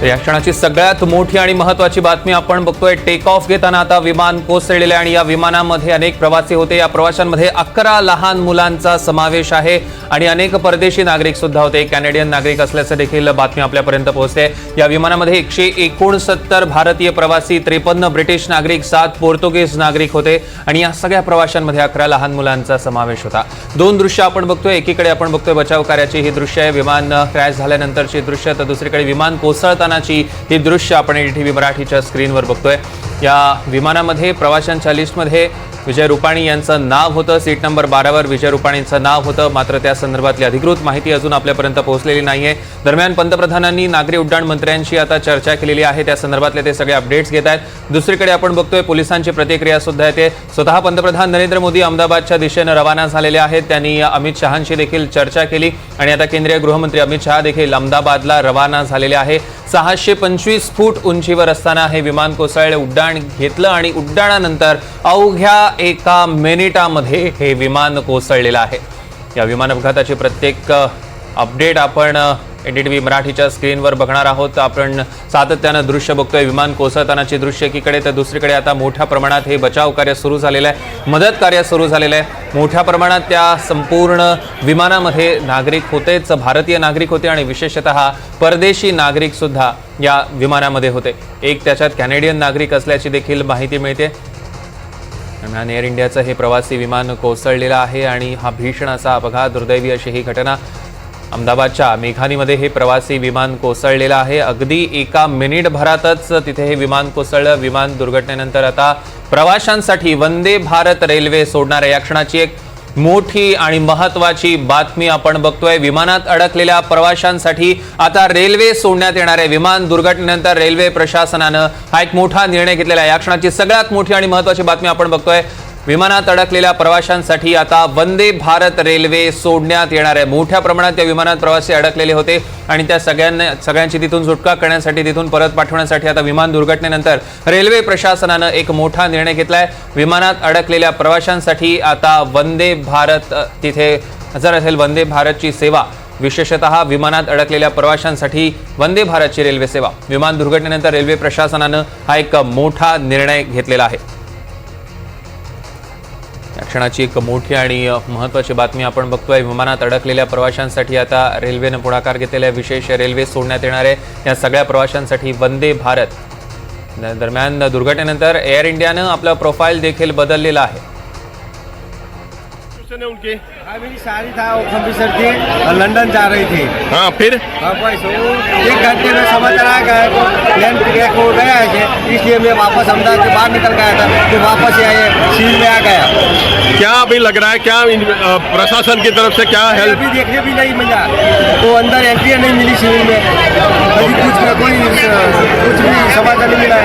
या क्षणाची सगळ्यात मोठी आणि महत्त्वाची बातमी आपण बघतोय। टेक ऑफ घेताना आता विमान कोसळलेले आणि या विमानामध्ये अनेक प्रवासी होते। या प्रवाशांमध्ये 11 लहान मुलांचा समावेश आहे आणि अनेक परदेशी नागरिक सुद्धा होते। कॅनेडियन नागरिक असल्याचं देखील बातमी आपल्यापर्यंत पोहोचते। या विमानामध्ये 169 भारतीय प्रवासी, 53 ब्रिटिश नागरिक, 7 पोर्तुगीज नागरिक होते आणि या सगळ्या प्रवाशांमध्ये 11 लहान मुलांचा समावेश होता। दोन दृश्य आपण बघतोय। एकीकडे आपण बघतोय बचाव कार्याची ही दृश्य आहे, विमान क्रॅश झाल्यानंतरची दृश्य, तर दुसरीकडे विमान कोसळतानाची ही दृश्य आपण एनडीटीव्ही मराठीच्या स्क्रीनवर बघतोय। या विमानामध्ये प्रवाशांच्या लिस्टमध्ये विजय रुपाणी यांचं नाव होतं। सीट नंबर 12 वर विजय रुपाणींचं नाव होतं, मात्र त्या संदर्भातली अधिकृत माहिती अजून आपल्यापर्यंत पोहोचलेली नाहीये। दरम्यान पंतप्रधानांनी नागरी उड्डाण मंत्र्यांशी आता चर्चा केलेली आहे, त्या संदर्भातले ते सगळे अपडेट्स घेत आहेत। दुसरीकडे आपण बघतोय पोलिसांची प्रतिक्रिया सुद्धा येते। स्वतः पंतप्रधान नरेंद्र मोदी अहमदाबादच्या दिशेने रवाना झालेले आहेत। त्यांनी अमित शहांशी देखील चर्चा केली आणि आता केंद्रीय गृहमंत्री अमित शहा देखील अहमदाबादला रवाना झालेले आहे। 625 फूट उंचीवर असताना हे विमान कोसळले, उड्डाण घेतलं आणि उड्डाणानंतर अवघ्या एका मिनिटामध्ये हे विमान कोसळलेलं आहे। या विमान अपघाताची प्रत्येक अपडेट आपण एनडीटीव्ही मराठीच्या स्क्रीनवर बघणार आहोत। आपण सातत्यानं दृश्य बघतोय, विमान कोसळतानाची दृश्य एकीकडे, तर दुसरीकडे आता मोठ्या प्रमाणात हे बचाव कार्य सुरू झालेलं आहे, मदत कार्य सुरू झालेलं आहे। मोठ्या प्रमाणात त्या संपूर्ण विमानामध्ये नागरिक होतेच, भारतीय नागरिक होते आणि विशेषतः परदेशी नागरिक सुद्धा या विमानामध्ये होते। एक त्याच्यात कॅनेडियन नागरिक असल्याची देखील माहिती मिळते। दरम्यान एअर इंडियाचं हे प्रवासी विमान कोसळलेलं आहे आणि हा भीषण असा अपघात, दुर्दैवी अशी ही घटना अहमदाबादच्या मेघानीमध्ये हे प्रवासी विमान कोसळलेलं आहे। अगदी एका मिनिटभरातच तिथे हे विमान कोसळलं। विमान दुर्घटनेनंतर आता प्रवाशांसाठी वंदे भारत रेल्वे सोडणार आहे। या क्षणाची एक मोठी आणि महत्त्वाची बातमी आपण बघतोय। विमानात अडकलेल्या प्रवाशांसाठी आता रेल्वे सोडण्यात येणार आहे। विमान दुर्घटनेनंतर रेल्वे प्रशासनानं हा एक मोठा निर्णय घेतलेला आहे। या क्षणाची सगळ्यात मोठी आणि महत्त्वाची बातमी आपण बघतोय। विमानात अडकलेल्या प्रवाशांसाठी आता वंदे भारत रेल्वे सोडण्यात येणार आहे। मोठ्या प्रमाणात त्या विमानात प्रवासी अडकलेले होते आणि त्या सगळ्यांची तिथून सुटका करण्यासाठी, तिथून परत पाठवण्यासाठी आता विमान दुर्घटनेनंतर रेल्वे प्रशासनानं एक मोठा निर्णय घेतलाय। विमानात अडकलेल्या प्रवाशांसाठी आता वंदे भारत तिथे हजर असेल। वंदे भारतची सेवा, विशेषतः विमानात अडकलेल्या प्रवाशांसाठी वंदे भारतची रेल्वे सेवा, विमान दुर्घटनेनंतर रेल्वे प्रशासनानं हा एक मोठा निर्णय घेतलेला आहे। या क्षणाची एक मोठी आणि महत्त्वाची बातमी आपण बघतोय। विमानात अडकलेल्या प्रवाशांसाठी आता रेल्वेनं पुढाकार घेतलेला आहे, विशेष रेल्वे सोडण्यात येणार आहे या सगळ्या प्रवाशांसाठी वंदे भारत। दरम्यान दुर्घटनेनंतर एअर इंडियानं आपला प्रोफाइल देखील बदललेला आहे। उनके मेरी साड़ी था, वो कंप्यूटर थी और लंदन जा रही थी। हाँ फिर बस वो 1 घंटे में समाचार आ गया तो प्लेन क्रैश हो गया है, इसलिए मैं वापस अहमदाबाद से बाहर निकल गया था, फिर वापस आए सिविल में आ गया। क्या अभी लग रहा है, क्या प्रशासन की तरफ से क्या हेल्प? अभी देखने भी नहीं मिला, वो अंदर एंट्री नहीं मिली सिविल में, अभी कुछ भी समाचार नहीं मिला।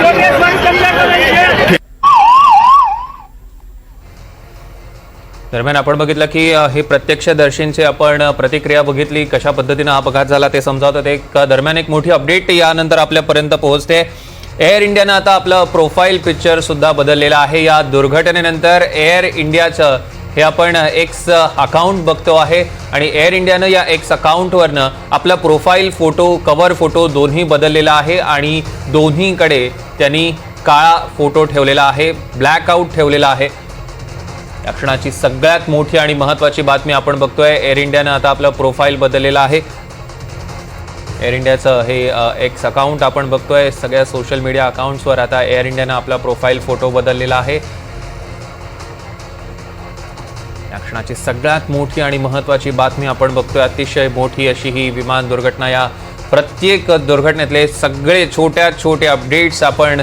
दरम्यान आपण बघितलं की हे प्रत्यक्षदर्शींची आपण प्रतिक्रिया बघितली, कशा पद्धतीने हा अपघात झाला ते समजावतात। एक दरम्यान एक मोठी अपडेट यानंतर आपल्यापर्यंत पोहोचते। एअर इंडियानं आता आपलं प्रोफाईल पिक्चर सुद्धा बदललेलं आहे। या दुर्घटनेनंतर एअर इंडियाचं हे आपण एक्स अकाउंट बघतो आहे आणि एअर इंडियानं या एक्स अकाउंटवरनं आपला प्रोफाईल फोटो, कव्हर फोटो दोन्ही बदललेला आहे आणि दोन्हीकडे त्यांनी काळा फोटो ठेवलेला आहे, ब्लॅकआउट ठेवलेला आहे। या क्षणाची सगळ्यात मोठी आणि महत्त्वाची बातमी आपण बघतोय। एअर इंडियानं आता आपलं प्रोफाईल बदललेलं आहे। एअर इंडियाचं हे एक्स अकाउंट आपण बघतोय, सगळ्या सोशल मीडिया अकाउंट्सवर आता एअर इंडियानं आपला प्रोफाईल फोटो बदललेला आहे। या क्षणाची सगळ्यात मोठी आणि महत्त्वाची बातमी आपण बघतोय। अतिशय मोठी अशी ही विमान दुर्घटना, या प्रत्येक दुर्घटनेतले सगळे छोट्या छोट्या अपडेट्स आपण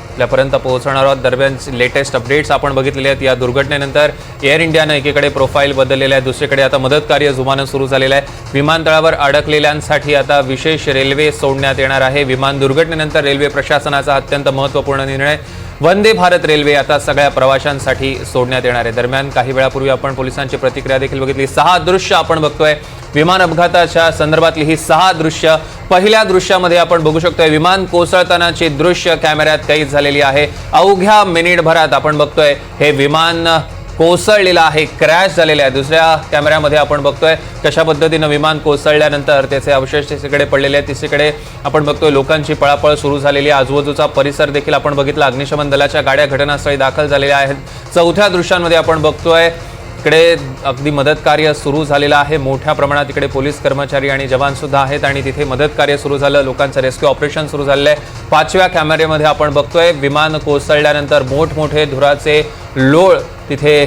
आपल्यापर्यंत पोहोचणार आहोत। दरम्यान लेटेस्ट अपडेट्स आपण बघितलेले आहेत। या दुर्घटनेनंतर एअर इंडियानं एकीकडे प्रोफाईल बदललेलं आहे, दुसरीकडे आता मदत कार्य जुमानं सुरू झालेलं आहे। विमानतळावर अडकलेल्यांसाठी आता विशेष रेल्वे सोडण्यात येणार आहे। विमान दुर्घटनेनंतर रेल्वे प्रशासनाचा अत्यंत महत्त्वपूर्ण निर्णय, वंदे भारत रेल्वे आता सगळ्या प्रवाशांसाठी सोडण्यात येणार आहे। दरम्यान काही वेळापूर्वी आपण पोलिसांची प्रतिक्रिया देखील बघितली। 6 दृश्य आपण बघतोय विमान अपघाताच्या संदर्भातली ही 6 दृश्य। पहिल्या दृश्यामध्ये आपण बघू शकतोय विमान कोसळतानाचे दृश्य कॅमेऱ्यात कैद झालेली आहे। अवघ्या मिनिटभरात आपण बघतोय हे विमान कोसळलेला आहे, क्रॅश झालेला आहे. दुसऱ्या कॅमेऱ्यामध्ये आपण बघतोय कशा पद्धतीनं विमान कोसळल्यानंतर त्याचे अवशेष तिसरीकडे पडलेले आहेत. तिसरीकडे आपण बघतोय लोकांची पळापळ सुरू झालेली आहे. आजूबाजूचा परिसर देखील आपण बघितला. अग्निशमन दलाच्या गाड्या घटनास्थळी दाखल झालेल्या आहेत. चौथ्या दृश्यांमध्ये आपण बघतोय इकडे अगदी मदत कार्य सुरू झालेलं आहे. मोठ्या प्रमाणात इकडे पोलीस कर्मचारी आणि जवान सुद्धा आहेत आणि तिथे मदत कार्य सुरू झालं. लोकांचं रेस्क्यू ऑपरेशन सुरू झालेलं आहे. पाचव्या कॅमेऱ्यामध्ये आपण बघतोय विमान कोसळल्यानंतर मोठमोठे धुराचे लोळ तिथे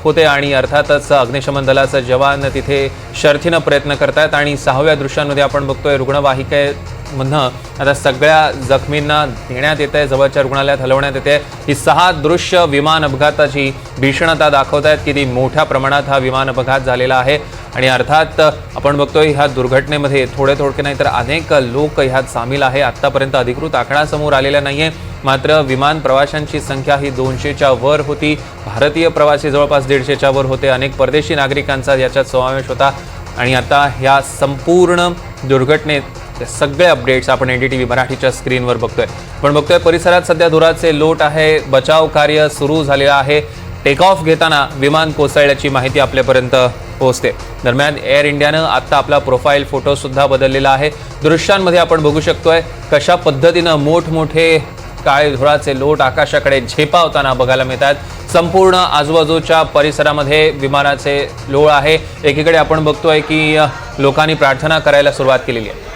होते आणि अर्थातच अग्निशमन दलाचे जवान तिथे शर्थीनं प्रयत्न करतायत. आणि सहाव्या दृश्यांमध्ये आपण बघतोय रुग्णवाहिकेमधनं आता सगळ्या जखमींना नेण्यात येत आहे, जवळच्या रुग्णालयात हलवण्यात येते. ही 6 दृश्य विमान अपघाताची भीषणता दाखवत आहेत. किती मोठ्या प्रमाणात हा विमान अपघात झालेला आहे. आणि अर्थात आपण बघतोय ह्या दुर्घटनेमध्ये थोडे नाही तर अनेक लोक ह्यात सामील आहे. आतापर्यंत अधिकृत आकडा समोर आलेला नाहीये, मात्र विमान प्रवाशांची संख्या ही 200च्या वर होती. भारतीय प्रवासी जवळपास 150च्या वर होते. अनेक परदेशी नागरिकांचा याच्यात समावेश होता. आणि आता ह्या संपूर्ण दुर्घटनेत सगळे अपडेट्स आपण NDTV मराठीच्या स्क्रीनवर बघतोय. पण बघतोय परिसरात सध्या धुराचे लोट आहे. बचाव कार्य सुरू झालेलं आहे. टेक ऑफ घेताना विमान कोसळल्याची माहिती आपल्यापर्यंत पोहोचते. दरम्यान एअर इंडियानं आता आपला प्रोफाईल फोटो सुद्धा बदललेला आहे. दृश्यांमध्ये आपण बघू शकतोय कशा पद्धतीनं मोठमोठे काळे धुराचे लोट आकाशाकडे झेपावताना बघायला मिळतात. संपूर्ण आजूबाजूच्या परिसरामध्ये विमानाचे लोळ आहे. एकीकडे आपण बघतोय की लोकांनी प्रार्थना करायला सुरुवात केलेली आहे.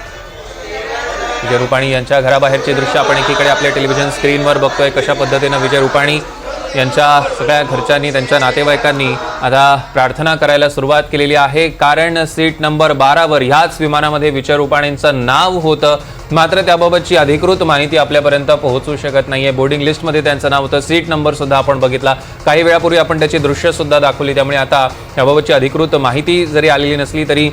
विजय रुपाणी यांच्या घराबाहेरचे दृश्य आपण एकीकडे आपल्या टेलिव्हिजन स्क्रीनवर बघतोय. कशा पद्धतीनं विजय रुपाणी यांच्या सगळ्या घरच्यांनी, त्यांच्या नातेवाईकांनी आता प्रार्थना करायला सुरुवात केलेली आहे. कारण सीट नंबर 12वर ह्याच विमानामध्ये विजय रुपाणींचं नाव होतं, मात्र त्याबाबतची अधिकृत माहिती आपल्यापर्यंत पोहोचू शकत नाहीये. बोर्डिंग लिस्टमध्ये त्यांचं नाव होतं. सीट नंबर सुद्धा आपण बघितला. काही वेळापूर्वी आपण त्याची दृश्य सुद्धा दाखवली. त्यामुळे आता याबाबतची अधिकृत माहिती जरी आलेली नसली तरी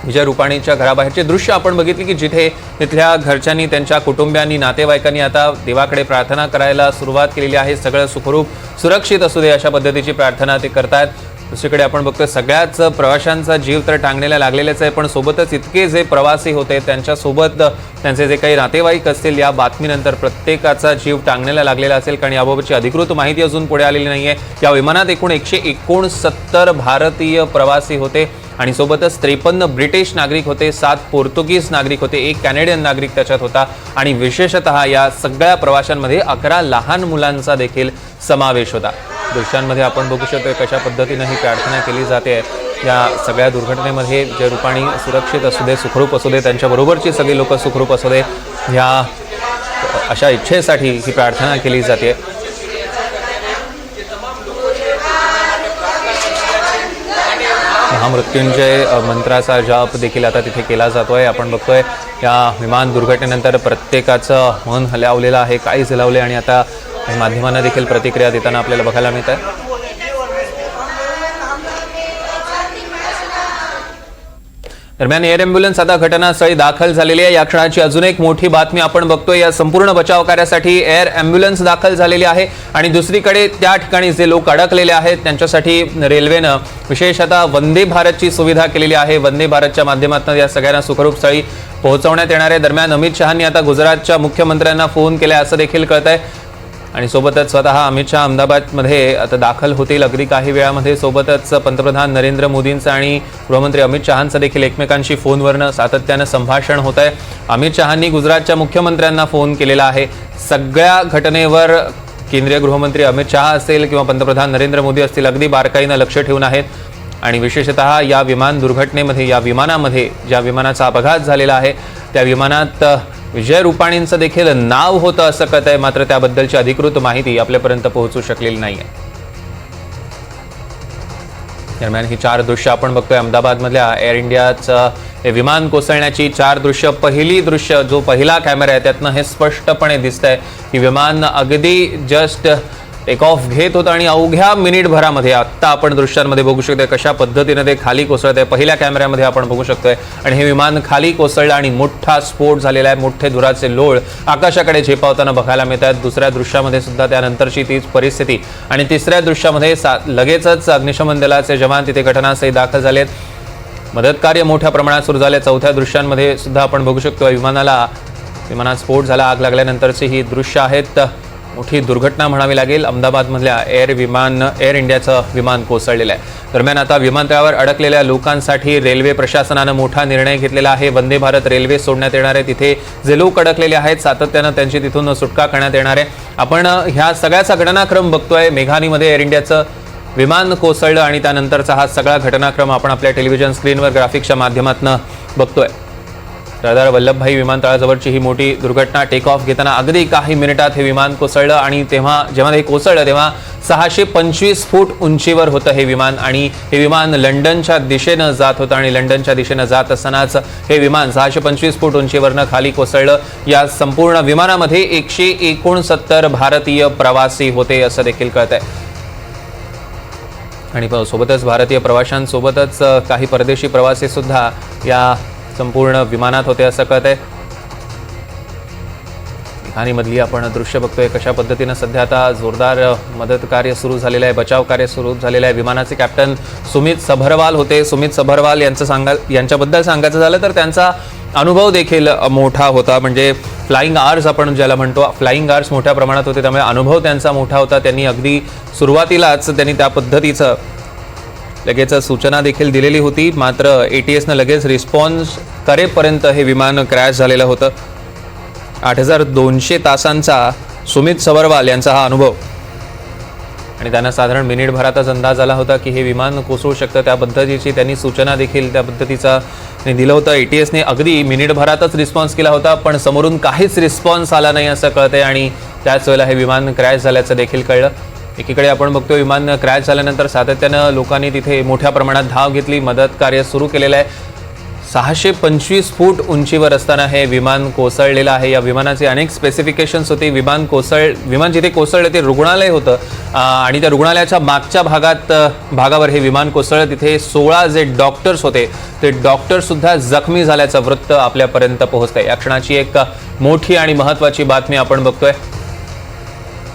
विजय रुपाणीच्या घराबाहेरचे दृश्य आपण बघितले की जिथे तिथल्या घरच्यांनी, त्यांच्या कुटुंबियांनी, नातेवाईकांनी आता देवाकडे प्रार्थना करायला सुरुवात केलेली आहे. सगळं सुखरूप सुरक्षित असू दे अशा पद्धतीची प्रार्थना ते करतायत. दुसरीकडे आपण बघतोय सगळ्याच प्रवाशांचा जीव तर टांगणीला लागलेलाच आहे, पण सोबतच इतके जे प्रवासी होते त्यांच्यासोबत त्यांचे जे काही नातेवाईक असतील या बातमीनंतर प्रत्येकाचा जीव टांगणीला लागलेला असेल. कारण याबाबतची अधिकृत माहिती अजून पुढे आलेली नाहीये. या विमानात एकूण 169 भारतीय प्रवासी होते आणि सोबतच 53 ब्रिटिश नागरिक होते, 7 पोर्तुगीज नागरिक होते, 1 कॅनेडियन नागरिक त्याच्यात होता. आणि विशेषतः या सगळ्या प्रवाशांमध्ये 11 लहान मुलांचा देखील समावेश होता. दृश्यांमध्ये आपण बघू शकतो कशा पद्धतीनं ही प्रार्थना केली जाते. या सगळ्या दुर्घटनेमध्ये विजय रुपाणी सुरक्षित असू दे, सुखरूप असू दे, त्यांच्याबरोबरची सगळी लोक सुखरूप असू दे, ह्या अशा इच्छेसाठी ही प्रार्थना केली जाते. महामृत्युंजय मंत्राचा जाप देखील आता तिथे केला जातोय. आपण बघतोय या विमान दुर्घटनेनंतर प्रत्येकाचं मन हलावलेलं आहे, काळीज हलावले आणि आता माध्यमांना देखील प्रतिक्रिया देताना आपल्याला बघायला मिळत आहे. दरम्यान एअर ॲम्ब्युलन्स आता घटनास्थळी दाखल झालेली आहे. या क्षणाची अजून एक मोठी बातमी आपण बघतोय. या संपूर्ण बचाव कार्यासाठी एअर ॲम्ब्युलन्स दाखल झालेली आहे आणि दुसरीकडे त्या ठिकाणी जे लोक अडकलेले आहेत त्यांच्यासाठी रेल्वेनं विशेषतः वंदे भारतची सुविधा केलेली आहे. वंदे भारतच्या माध्यमातून या सगळ्यांना सुखरूप स्थळी पोहोचवण्यात येणार आहे. दरम्यान अमित शहांनी आता गुजरातच्या मुख्यमंत्र्यांना फोन केलाय असं देखील कळत आहे. आणि सोबतच स्वतः अमित शहा अहमदाबादमध्ये आता दाखल होतील अगदी काही वेळामध्ये. सोबतच पंतप्रधान नरेंद्र मोदींचं आणि गृहमंत्री अमित शहांचं देखील एकमेकांशी फोनवरनं सातत्यानं संभाषण होत आहे. अमित शहांनी गुजरातच्या मुख्यमंत्र्यांना फोन केलेला आहे. सगळ्या घटनेवर केंद्रीय गृहमंत्री अमित शहा असेल किंवा पंतप्रधान नरेंद्र मोदी असतील अगदी बारकाईनं लक्ष ठेवून आहेत. आणि विशेषतः या विमान दुर्घटनेमध्ये, या विमानामध्ये ज्या विमानाचा अपघात झालेला आहे त्या विमानात विजय रुपाणींचं देखील नाव होतं असं कळत आहे, मात्र त्याबद्दलची अधिकृत माहिती आपल्यापर्यंत पोहोचू शकलेली नाही आहे. दरम्यान ही 4 दृश्य आपण बघतोय अहमदाबादमधल्या एअर इंडियाचं विमान कोसळण्याची 4 दृश्य. पहिली दृश्य जो पहिला कॅमेरा आहे त्यातनं हे स्पष्टपणे दिसतंय की विमान अगदी जस्ट टेक ऑफ घेत होतं आणि अवघ्या मिनिटभरामध्ये आत्ता आपण दृश्यांमध्ये बघू शकतोय कशा पद्धतीने ते खाली कोसळत आहे. पहिल्या कॅमेऱ्यामध्ये आपण बघू शकतोय आणि हे विमान खाली कोसळलं आणि मोठा स्फोट झालेला आहे. मोठे धुराचे लोळ आकाशाकडे झेपावताना बघायला मिळत आहेत. दुसऱ्या दृश्यामध्ये सुद्धा त्यानंतरची तीच परिस्थिती आणि तिसऱ्या दृश्यामध्ये लगेचच अग्निशमन दलाचे जवान तिथे घटनास्थळी दाखल झालेत. मदत कार्य मोठ्या प्रमाणात सुरू झाले. चौथ्या दृश्यांमध्ये सुद्धा आपण बघू शकतो विमानात स्फोट झाला, आग लागल्यानंतरची ही दृश्य आहेत. मोठी दुर्घटना म्हणावी लागेल. अहमदाबादमधल्या एअर इंडियाचं विमान कोसळलेलं आहे. दरम्यान आता विमानतळावर अडकलेल्या लोकांसाठी रेल्वे प्रशासनानं मोठा निर्णय घेतलेला आहे. वंदे भारत रेल्वे सोडण्यात येणार आहे. तिथे जे लोक अडकलेले आहेत सातत्यानं त्यांची तिथून सुटका करण्यात येणार आहे. आपण ह्या सगळ्याचा घटनाक्रम बघतोय. मेघानीमध्ये एअर इंडियाचं विमान कोसळलं आणि त्यानंतरचा हा सगळा घटनाक्रम आपण आपल्या टेलिव्हिजन स्क्रीनवर ग्राफिक्सच्या माध्यमातून बघतोय. सरदार वल्लभभाई विमानतळाजवळची ही मोठी दुर्घटना. टेक ऑफ घेताना अगदी काही मिनिटात हे विमान कोसळलं आणि जेव्हा हे कोसळलं तेव्हा 625 फूट उंचीवर होतं हे विमान आणि हे विमान लंडनच्या दिशेनं जात होतं आणि लंडनच्या दिशेनं जात असतानाच हे विमान 625 फूट उंचीवरनं खाली कोसळलं. या संपूर्ण विमानामध्ये 169 भारतीय प्रवासी होते असं देखील कळतंय आणि सोबतच भारतीय प्रवाशांसोबतच काही परदेशी प्रवासी सुद्धा या संपूर्ण विमानात होते असं कळतंय. मेघानीमधली आपण दृश्य बघतोय कशा पद्धतीनं सध्या आता जोरदार मदत कार्य सुरू झालेलं आहे, बचाव कार्य सुरू झालेलं आहे. विमानाचे कॅप्टन सुमित सबरवाल होते. सुमित सबरवाल यांच्याबद्दल सांगायचं झालं तर त्यांचा अनुभव देखील मोठा होता. म्हणजे फ्लाइंग आवर्स आपण ज्याला म्हणतो, फ्लाइंग आवर्स मोठ्या प्रमाणात होते, त्यामुळे अनुभव त्यांचा मोठा होता. त्यांनी अगदी सुरुवातीलाच त्या पद्धतीचं लगेच सूचना देखील दिलेली होती. मात्र ATSनं लगेच रिस्पॉन्स करेपर्यंत हे विमान क्रॅश झालेलं होतं. 8200 तासांचा सुमित सबरवाल यांचा हा अनुभव आणि त्यांना साधारण मिनिटभरातच अंदाज आला होता की हे विमान कोसळू शकतं. त्या पद्धतीची त्यांनी सूचना देखील त्या पद्धतीचा दिलं होतं. ATSने अगदी मिनिटभरातच रिस्पॉन्स केला होता, पण समोरून काहीच रिस्पॉन्स आला नाही असं कळतंय आणि त्याच वेळेला हे विमान क्रॅश झाल्याचं देखील कळलं. एकीकडे आपण बघतो विमान क्रॅश झाल्यानंतर सातत्यानं लोकांनी तिथे मोठ्या प्रमाणात धाव घेतली, मदत कार्य सुरू केलेलं आहे. 625 फूट उंचीवर असताना हे विमान कोसळलेलं आहे. या विमानाचे अनेक स्पेसिफिकेशन्स होते. विमान जिथे कोसळलं ते रुग्णालय होतं आणि त्या रुग्णालयाच्या मागच्या भागावर हे विमान कोसळलं. तिथे 16 जे डॉक्टर्स होते ते डॉक्टरसुद्धा जखमी झाल्याचं वृत्त आपल्यापर्यंत पोहोचतंय. या क्षणाची एक मोठी आणि महत्त्वाची बातमी आपण बघतोय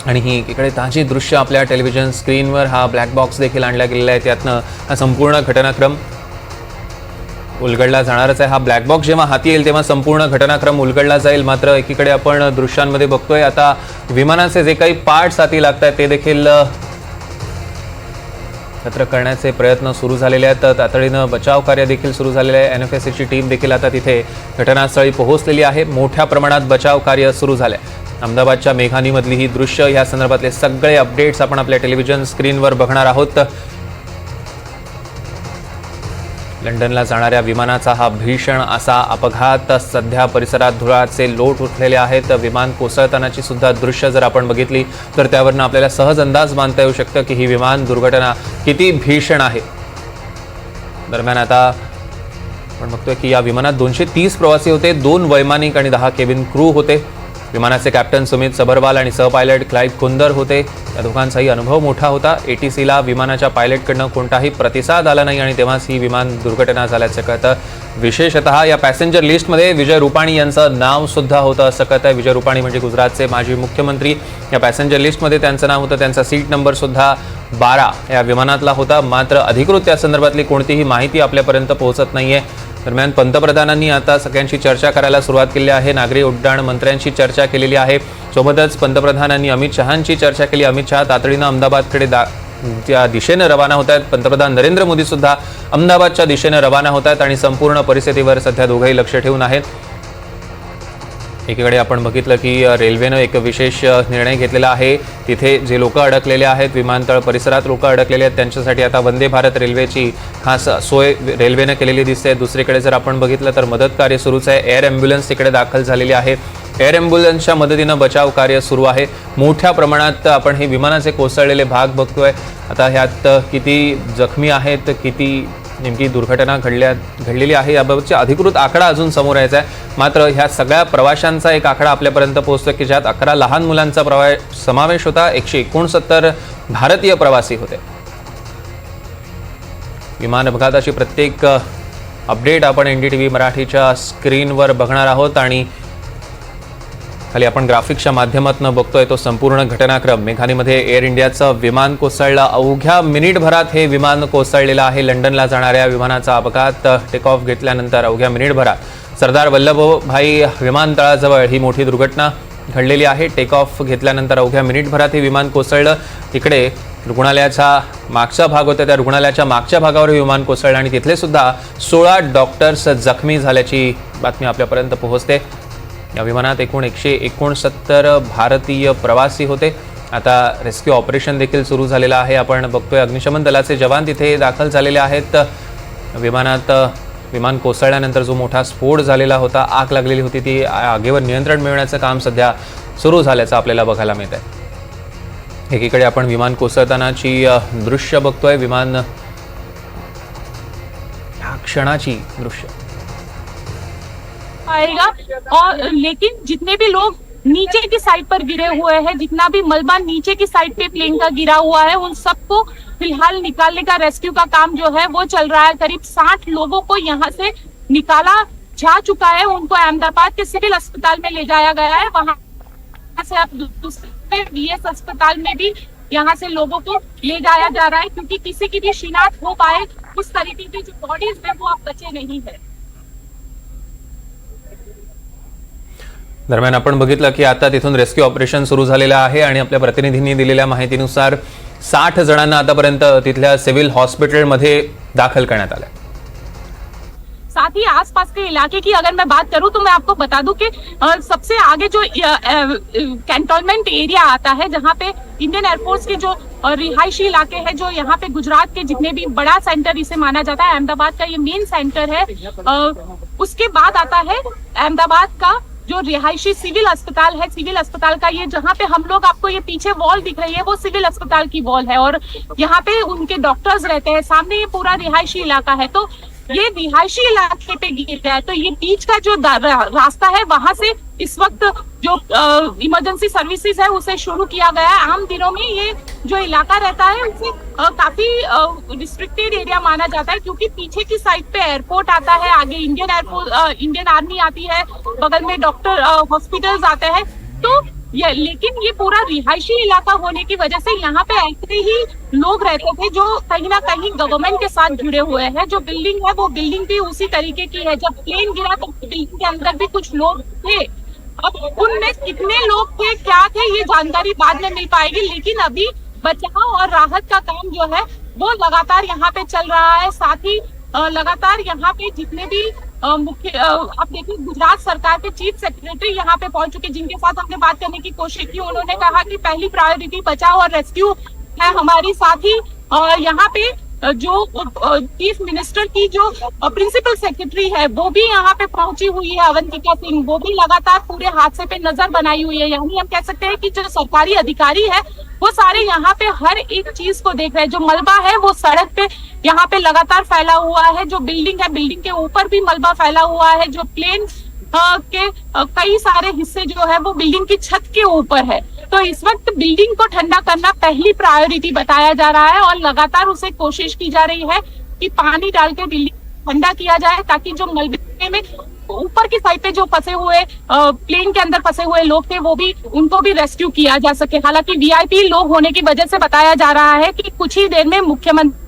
आणि ही इकडे ताजी दृश्य आपल्या टेलिव्हिजन स्क्रीनवर हा ब्लॅक बॉक्स देखील आणला गेलेला आहे. त्यातनं हा संपूर्ण घटनाक्रम उलगडला जाणारच आहे. हा ब्लॅक बॉक्स जेव्हा हाती येईल तेव्हा संपूर्ण घटनाक्रम उलगडला जाईल. मात्र एकीकडे आपण दृश्यांमध्ये बघतोय आता विमानाचे जे काही पार्ट्स हाती लागत आहेत ते देखील एकत्र करण्याचे प्रयत्न सुरू झालेले आहेत. तातडीनं बचाव कार्य देखील सुरू झालेलं आहे. NFSची टीम देखील आता तिथे घटनास्थळी पोहोचलेली आहे. मोठ्या प्रमाणात बचाव कार्य सुरू झालंय. अहमदाबादच्या मेघानीमधली ही दृश्य, या संदर्भातले सगळे अपडेट्स आपण आपल्या टेलिव्हिजन स्क्रीनवर बघणार आहोत. लंडनला जाणाऱ्या विमानाचा हा भीषण असा अपघात. सध्या परिसरात धुराचे लोट उठलेले आहेत. विमान कोसळतानाची सुद्धा दृश्य जर आपण बघितली तर त्यावरनं आपल्याला सहज अंदाज बांधता येऊ शकतं की ही विमान दुर्घटना किती भीषण आहे. दरम्यान आता आपण बघतोय की या विमानात 230 प्रवासी होते, 2 वैमानिक आणि 10 केबिन क्रू होते. विमानाचे कॅप्टन सुमित सबरवाल आणि सहपायलट क्लाइव्ह कुंदर होते. या दोघांचाही अनुभव मोठा होता. ATCला विमानाच्या पायलटकडनं कोणताही प्रतिसाद आला नाही आणि तेव्हाच ही विमान दुर्घटना झाल्याचं कळतं. विशेषतः या पॅसेंजर लिस्टमध्ये विजय रुपाणी यांचं नाव सुद्धा होतं असं कळतं. विजय रुपाणी म्हणजे गुजरातचे माजी मुख्यमंत्री. या पॅसेंजर लिस्टमध्ये त्यांचं नाव होतं. त्यांचा सीट नंबर सुद्धा 12 या विमानातला होता. मात्र अधिकृत त्या संदर्भातली कोणतीही माहिती आपल्यापर्यंत पोहोचत नाहीये. दरम्यान पंतप्रधानांनी आता सगळ्यांशी चर्चा करायला सुरुवात केली आहे. नागरी उड्डाण मंत्र्यांशी चर्चा केलेली आहे. सोबतच पंतप्रधानांनी अमित शहांची चर्चा केली. अमित शहा तातडीनं अहमदाबादकडे त्या दिशेनं रवाना होत आहेत. पंतप्रधान नरेंद्र मोदी सुद्धा अहमदाबादच्या दिशेनं रवाना होत आहेत आणि संपूर्ण परिस्थितीवर सध्या दोघंही लक्ष ठेवून आहेत. एकीकडे आपण बघितलं की रेल्वेनं एक विशेष निर्णय घेतलेला आहे. तिथे जे लोक अडकलेले आहेत, विमानतळ परिसरात लोक अडकलेले आहेत, त्यांच्यासाठी आता वंदे भारत रेल्वेची खास सोय रेल्वेनं केलेली दिसते. दुसरीकडे जर आपण बघितलं तर मदत कार्य सुरूच आहे. एअर ॲम्ब्युलन्स तिकडे दाखल झालेली आहे. एअर ॲम्ब्युलन्सच्या मदतीनं बचाव कार्य सुरू आहे. मोठ्या प्रमाणात आपण हे विमानाचे कोसळलेले भाग बघतोय. आता ह्यात किती जखमी आहेत, किती नेमकी दुर्घटना घडलेली आहे याबाबतचा अधिकृत आकडा अजून समोर यायचा आहे. मात्र ह्या सगळ्या प्रवाशांचा एक आकडा आपल्यापर्यंत पोहोचतो की ज्यात 11 लहान मुलांचा समावेश होता. 169 भारतीय प्रवासी होते. विमान अपघाताची प्रत्येक अपडेट आपण NDTV मराठीच्या स्क्रीनवर बघणार आहोत आणि खाली आपण ग्राफिक्सच्या माध्यमातून बघतोय तो संपूर्ण घटनाक्रम. मेघानीमध्ये एअर इंडियाचं विमान कोसळलं. अवघ्या मिनिटभरात हे विमान कोसळलेलं आहे. लंडनला जाणाऱ्या विमानाचा अपघात टेक ऑफ घेतल्यानंतर अवघ्या मिनिटभरात सरदार वल्लभभाई विमानतळाजवळ ही मोठी दुर्घटना घडलेली आहे। टेक ऑफ घेतल्यानंतर अवघ्या मिनिटभरात हे विमान कोसळलं। इकडे रुग्णालयाचा मागचा भाग होता, त्या रुग्णालयाच्या मागच्या भागावर हे विमान कोसळलं आणि तिथले सुद्धा 16 डॉक्टर्स जखमी झाल्याची बातमी आपल्यापर्यंत पोहोचते। या विमानात एकूण 169 भारतीय प्रवासी होते। आता रेस्क्यू ऑपरेशन देखील सुरू झालेलं आहे। आपण बघतोय अग्निशमन दलाचे जवान तिथे दाखल झालेले आहेत। विमान कोसळल्यानंतर जो मोठा स्फोट झालेला होता, आग लागलेली होती, ती आगीवर नियंत्रण मिळवण्याचं काम सध्या सुरू झाल्याचं आपल्याला बघायला मिळत आहे। एकीकडे आपण विमान कोसळतानाची दृश्य बघतोय, विमान ह्या क्षणाची दृश्य आएगा। और लेकिन जितने भी लोग नीचे की साइड पर गिरे हुए हैं, जितना भी मलबा नीचे की साइड पे प्लेन का गिरा हुआ है, उन सबको फिलहाल निकालने का रेस्क्यू का काम जो है वो चल रहा है। करीब 60 लोगों को यहाँ से निकाला जा चुका है। उनको अहमदाबाद के सिविल अस्पताल में ले जाया गया है। वहां से अब दूसरे वीएस अस्पताल में भी यहाँ से लोगों को ले जाया जा रहा है, क्योंकि किसी की भी शिनाख्त हो पाए उस तरीके की जो बॉडीज है वो अब बचे नहीं है। दरम्यान आपण बघितलं की आता तिथून रेस्क्यू ऑपरेशन सुरू झालेलं आहे आणि आपल्या प्रतिनिधींनी दिलेल्या माहितीनुसार 60 जणांना आतापर्यंत तिथल्या सिव्हिल हॉस्पिटलमध्ये दाखल करण्यात आलं। साथ ही आसपास के इलाके की अगर मैं बात करूं तो मैं आपको बता दूं कि सबसे आगे जो कैंटोनमेंट एरिया आता है, जहां पे इंडियन एयरफोर्स के जो रिहायशी इलाके हैं, जो यहाँ पे गुजरात के जितने भी बड़ा सेंटर इसे माना जाता है, अहमदाबाद का ये मेन सेंटर है। उसके बाद आता है अहमदाबाद का जो रिहायशी सिविल अस्पताल है। सिविल अस्पताल का ये जहाँ पे हम लोग, आपको ये पीछे वॉल दिख रही है, वो सिविल अस्पताल की वॉल है और यहाँ पे उनके डॉक्टर्स रहते हैं। सामने ये पूरा रिहायशी इलाका है, तो ये रिहायशी इलाके पे गिर रहा है। तो ये बीच का जो रास्ता है, वहां से इस वक्त जो इमरजेंसी सर्विसेज है उसे शुरू किया गया है। आम दिनों में ये जो इलाका रहता है उसे काफी रिस्ट्रिक्टेड एरिया माना जाता है, क्योंकि पीछे की साइड पे एयरपोर्ट आता है, आगे इंडियन आर्मी आती है, बगल में डॉक्टर हॉस्पिटल्स आते हैं। तो लेकिन ये पूरा रिहायशी इलाका होने की वजह से यहाँ पे ऐसे ही लोग रहते थे जो कहीं ना कहीं गवर्नमेंट के साथ जुड़े हुए हैं। जो बिल्डिंग है वो बिल्डिंग भी उसी तरीके की है। जब प्लेन गिरा तो बिल्डिंग के अंदर भी कुछ लोग थे। अब उनमें कितने लोग थे, क्या थे, ये जानकारी बाद में मिल पाएगी, लेकिन अभी बचाव और राहत का काम जो है वो लगातार यहाँ पे चल रहा है। साथ ही लगातार यहाँ पे जितने भी मुख्य आप देखिए, गुजरात सरकार के चीफ सेक्रेटरी यहाँ पे पहुंच चुके, जिनके साथ हमने बात करने की कोशिश की। उन्होंने कहा कि पहली प्रायोरिटी बचाव और रेस्क्यू है हमारी। साथ ही यहाँ पे जो चीफ मिनिस्टर की जो प्रिंसिपल सेक्रेटरी है वो भी यहाँ पे पहुंची हुई है, अवंतिका सिंह, वो भी लगातार पूरे हादसे पे नजर बनाई हुई है। यानी हम कह सकते हैं कि जो सरकारी अधिकारी है वो सारे यहाँ पे हर एक चीज को देख रहे हैं। जो मलबा है वो सड़क पे यहाँ पे लगातार फैला हुआ है। जो बिल्डिंग है, बिल्डिंग के ऊपर भी मलबा फैला हुआ है। जो प्लेन के कई सारे हिस्से जो है वो बिल्डिंग की छत के ऊपर है। तो इस वक्त बिल्डिंग को ठंडा करना पहली प्रायोरिटी बताया जा रहा है और लगातार उसे कोशिश की जा रही है कि पानी डाल के बिल्डिंग ठंडा किया जाए, ताकि जो मलबे में ऊपर की साइड पे जो फंसे हुए प्लेन के अंदर फंसे हुए लोग थे वो भी, उनको भी रेस्क्यू किया जा सके। हालांकि वीआईपी लोग होने की वजह से बताया जा रहा है कि कुछ ही देर में मुख्यमंत्री।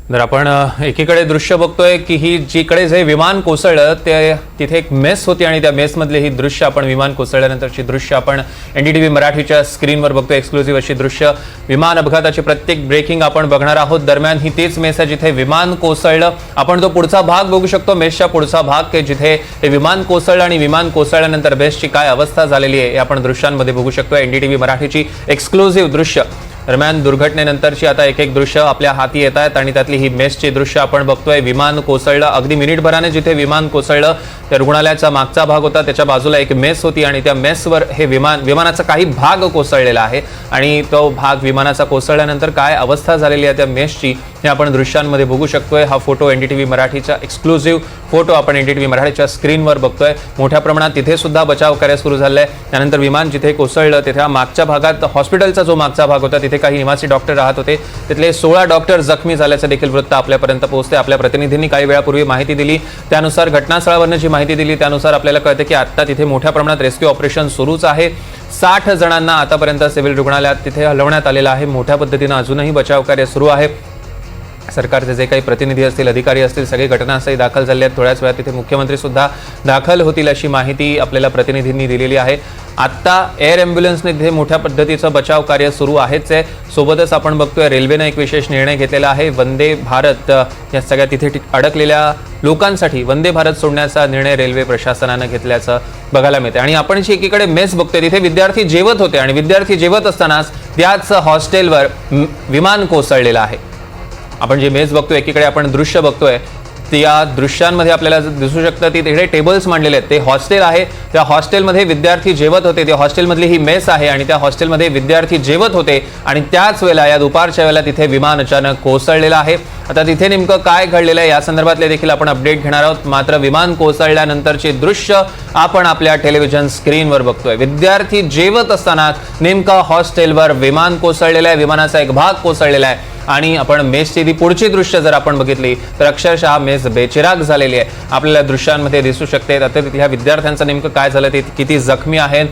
जर आपण एकीकडे दृश्य बघतोय की ही जिकडे जे विमान कोसळलं ते तिथे एक मेस होती आणि त्या मेसमधले ही दृश्य आपण विमान कोसळल्यानंतरची दृश्य आपण एनडीटीव्ही मराठीच्या स्क्रीनवर बघतोय। एक्सक्लुझिव्ह अशी दृश्य विमान अपघाताची प्रत्येक ब्रेकिंग आपण बघणार आहोत। दरम्यान ही तेच मेस आहे जिथे विमान कोसळलं। आपण तो पुढचा भाग बघू शकतो, मेसच्या पुढचा भाग की जिथे हे विमान कोसळलं आणि विमान कोसळल्यानंतर बेसची काय अवस्था झालेली आहे हे आपण दृश्यांमध्ये बघू शकतो। एनडीटीव्ही मराठीची एक्सक्लुझिव्ह दृश्य। दरम्यान दुर्घटनेनंतरची आता एक एक दृश्य आपल्या हाती येत आहेत आणि त्यातली ही मेसची दृश्य आपण बघतोय। विमान कोसळलं अगदी मिनिटभराने जिथे विमान कोसळलं त्या रुग्णालयाचा मागचा भाग होता, त्याच्या बाजूला एक मेस होती आणि त्या मेसवर हे विमानाचा काही भाग कोसळलेला आहे आणि तो भाग विमानाचा कोसळल्यानंतर काय अवस्था झालेली आहे त्या मेसची हे आपण दृश्यांमध्ये बघू शकतोय। हा फोटो एनडीटीव्ही मराठीचा एक्सक्लुझिव्ह फोटो आपण एनडीटीव्ही मराठीच्या स्क्रीनवर बघतोय। मोठ्या प्रमाणात तिथे सुद्धा बचाव कार्य सुरू झालंय। त्यानंतर विमान जिथे कोसळलं तिथे मागच्या भागात हॉस्पिटलचा जो मागचा भाग होता तिथे काही निवासी डॉक्टर राहत होते, तिथले 16 डॉक्टर जखमी झाल्याचं देखील वृत्त आपल्यापर्यंत पोहोचते। आपल्या प्रतिनिधींनी काही वेळापूर्वी माहिती दिली त्यानुसार, घटनास्थळावरून जी माहिती दिली त्यानुसार आपल्याला कळते की आता तिथे मोठ्या प्रमाणात रेस्क्यू ऑपरेशन सुरूच आहे। 60 जणांना आतापर्यंत सिव्हिल रुग्णालयात तिथे हलवण्यात आलेलं आहे। मोठ्या पद्धतीने अजूनही बचाव कार्य सुरू आहे। सरकारचे जे काही प्रतिनिधी असतील, अधिकारी असतील, सगळे घटनास्थळी दाखल झाले आहेत. थोड्याच वेळात तिथे मुख्यमंत्री सुद्धा दाखल होतील अशी माहिती आपल्याला प्रतिनिधींनी दिलेली आहे. आत्ता एअर ॲम्ब्युलन्सने तिथे मोठ्या पद्धतीचं बचाव कार्य सुरू आहेच आहे. सोबतच आपण बघतोय रेल्वेनं एक विशेष निर्णय घेतलेला आहे. वंदे भारत या सगळ्या तिथे अडकलेल्या लोकांसाठी वंदे भारत सोडण्याचा निर्णय रेल्वे प्रशासनानं घेतल्याचं बघायला मिळते. आणि आपण जी एकीकडे मेस बघतोय तिथे विद्यार्थी जेवत होते आणि विद्यार्थी जेवत असतानाच त्याच हॉस्टेलवर विमान कोसळलेलं आहे. आपण जे मेस बघतोय एकीकडे आपण दृश्य बघतोय त्या दृश्यांमध्ये आपल्याला दिसू शकतं की तिकडे टेबल्स मांडलेले आहेत. ते हॉस्टेल आहे. त्या हॉस्टेलमध्ये विद्यार्थी जेवत होते. त्या हॉस्टेलमधली ही मेस आहे आणि त्या हॉस्टेलमध्ये विद्यार्थी जेवत होते आणि त्याच वेळेला या दुपारच्या वेळेला तिथे विमान अचानक कोसळलेलं आहे. आता तिथे नेमकं काय घडलेलं आहे या संदर्भातले देखील आपण अपडेट घेणार आहोत. मात्र विमान कोसळल्यानंतरचे दृश्य आपण आपल्या टेलिव्हिजन स्क्रीनवर बघतोय. विद्यार्थी जेवत असताना नेमका हॉस्टेलवर विमान कोसळलेलं आहे. विमानाचा एक भाग कोसळलेला आहे आणि आपण मेसची ती पुढची दृश्य जर आपण बघितली तर अक्षरशः मेस बेचिराग झालेली आहे. आपल्याला दृश्यांमध्ये दिसू शकते. आता तिथल्या विद्यार्थ्यांचं नेमकं काय झालं, ते किती जखमी आहेत,